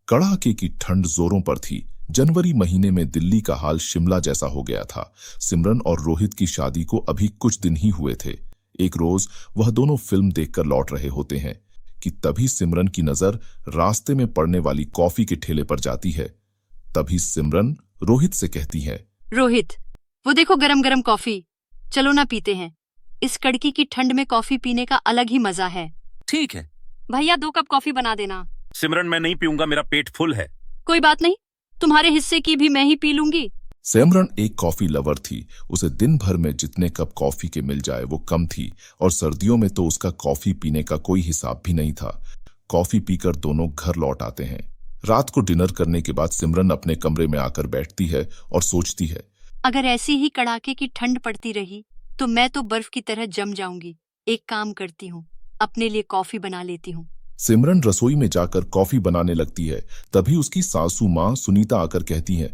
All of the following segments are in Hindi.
कड़ाके की ठंड जोरों पर थी। जनवरी महीने में दिल्ली का हाल शिमला जैसा हो गया था। सिमरन और रोहित की शादी को अभी कुछ दिन ही हुए थे। एक रोज वह दोनों फिल्म देखकर लौट रहे होते हैं कि तभी सिमरन की नजर रास्ते में पड़ने वाली कॉफी के ठेले पर जाती है। तभी सिमरन रोहित से कहती है, रोहित, वो देखो गरम गरम कॉफी, चलो ना पीते हैं। इस कड़की की ठंड में कॉफी पीने का अलग ही मजा है। ठीक है भैया 2 कप कॉफी बना देना। सिमरन, मैं नहीं पीऊंगा, मेरा पेट फुल है। कोई बात नहीं, तुम्हारे हिस्से की भी मैं ही पी लूंगी। सिमरन एक कॉफी लवर थी। उसे दिन भर में जितने कप कॉफी के मिल जाए वो कम थी, और सर्दियों में तो उसका कॉफी पीने का कोई हिसाब भी नहीं था। कॉफी पीकर दोनों घर लौट आते हैं। रात को डिनर करने के बाद सिमरन अपने कमरे में आकर बैठती है और सोचती है, अगर ऐसी ही कड़ाके की ठंड पड़ती रही तो मैं तो बर्फ की तरह जम जाऊंगी। एक काम करती हूँ, अपने लिए कॉफी बना लेती हूँ। सिमरन रसोई में जाकर कॉफी बनाने लगती है। तभी उसकी सासू माँ सुनीता आकर कहती है,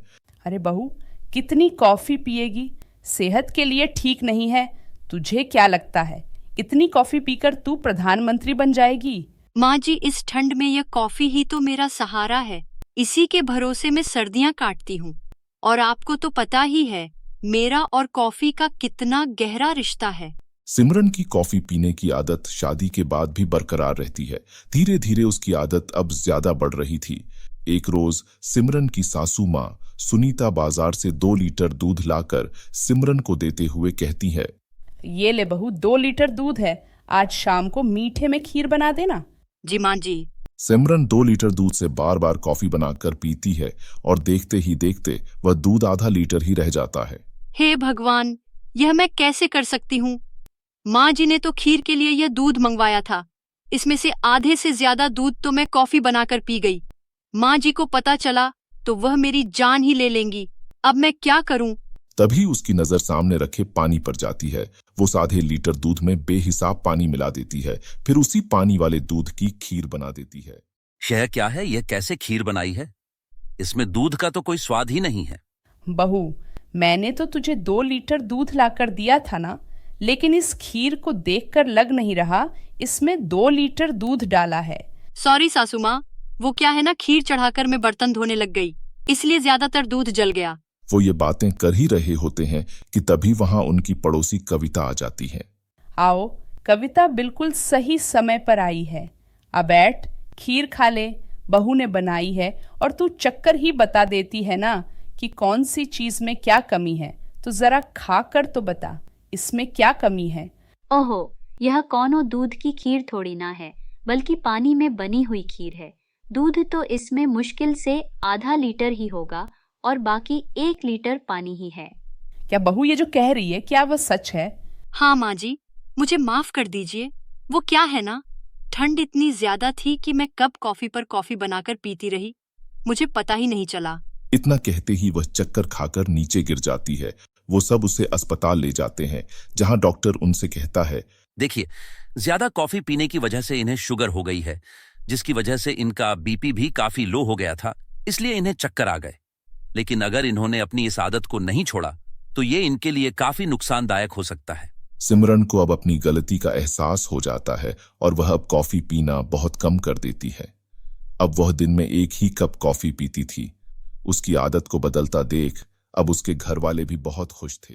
अरे बहू, कितनी कॉफी पिएगी? सेहत के लिए ठीक नहीं है। तुझे क्या लगता है इतनी कॉफी पीकर तू प्रधानमंत्री बन जाएगी? माँ जी, इस ठंड में यह कॉफी ही तो मेरा सहारा है। इसी के भरोसे में सर्दियाँ काटती हूँ। और आपको तो पता ही है मेरा और कॉफी का कितना गहरा रिश्ता है। सिमरन की कॉफी पीने की आदत शादी के बाद भी बरकरार रहती है। धीरे धीरे उसकी आदत अब ज्यादा बढ़ रही थी। एक रोज सिमरन की सासू माँ सुनीता बाजार से 2 लीटर दूध लाकर सिमरन को देते हुए कहती है, ये ले बहू, 2 लीटर दूध है। आज शाम को मीठे में खीर बना देना। जी माँ जी। सिमरन 2 लीटर दूध से बार बार कॉफी बनाकर पीती है और देखते ही देखते वह दूध आधा लीटर ही रह जाता है। हे भगवान, यह मैं कैसे कर सकती हूँ? माँ जी ने तो खीर के लिए यह दूध मंगवाया था। इसमें से आधे से ज्यादा दूध तो मैं कॉफी बनाकर पी गई। माँ जी को पता चला तो वह मेरी जान ही ले लेंगी। अब मैं क्या करूँ? तभी उसकी नजर सामने रखे पानी पर जाती है। वो आधे लीटर दूध में बेहिसाब पानी मिला देती है, फिर उसी पानी वाले दूध की खीर बना देती है। यह क्या है? यह कैसे खीर बनाई है? इसमें दूध का तो कोई स्वाद ही नहीं है। बहू, मैंने तो तुझे 2 लीटर दूध लाकर दिया था ना, लेकिन इस खीर को देखकर लग नहीं रहा इसमें 2 लीटर दूध डाला है। सॉरी सासू माँ, वो क्या है ना, खीर चढ़ाकर मैं बर्तन धोने लग गई, इसलिए ज्यादातर दूध जल गया। वो ये बातें कर ही रहे होते हैं कि तभी वहां उनकी पड़ोसी कविता आ जाती है। आओ, कविता बिल्कुल सही समय पर आई है। अब बैठ, खीर खा ले। बहू ने बनाई है और तू चक्कर ही बता देती है ना कि कौन सी चीज में क्या कमी है। तो जरा खा कर तो बता, इसमें क्या कमी है? ओहो, यह कौनो दूध की खीर थोड़ी ना है, बल्कि पानी में बनी हुई खीर है। दूध तो इसमें मुश्किल से आधा लीटर ही होगा और बाकी 1 लीटर पानी ही है। क्या बहू ये जो कह रही है, क्या वह सच है? हाँ माँ जी, मुझे माफ कर दीजिए। वो क्या है ना, ठंड इतनी ज्यादा थी कि मैं कब कॉफी पर कॉफी बनाकर पीती रही, मुझे पता ही नहीं चला। इतना कहते ही वह चक्कर खाकर नीचे गिर जाती है। वो सब उसे अस्पताल ले जाते हैं, जहां डॉक्टर उनसे कहता है, देखिए, ज्यादा कॉफी पीने की वजह से इन्हें शुगर हो गई है, जिसकी वजह से इनका बीपी भी काफी लो हो गया था, इसलिए इन्हें चक्कर आ गए। लेकिन अगर इन्होंने अपनी इस आदत को नहीं छोड़ा तो ये इनके लिए काफी नुकसानदायक हो सकता है। सिमरन को अब अपनी गलती का एहसास हो जाता है और वह अब कॉफी पीना बहुत कम कर देती है। अब वह दिन में 1 ही कप कॉफी पीती थी। उसकी आदत को बदलता देख अब उसके घर वाले भी बहुत खुश थे।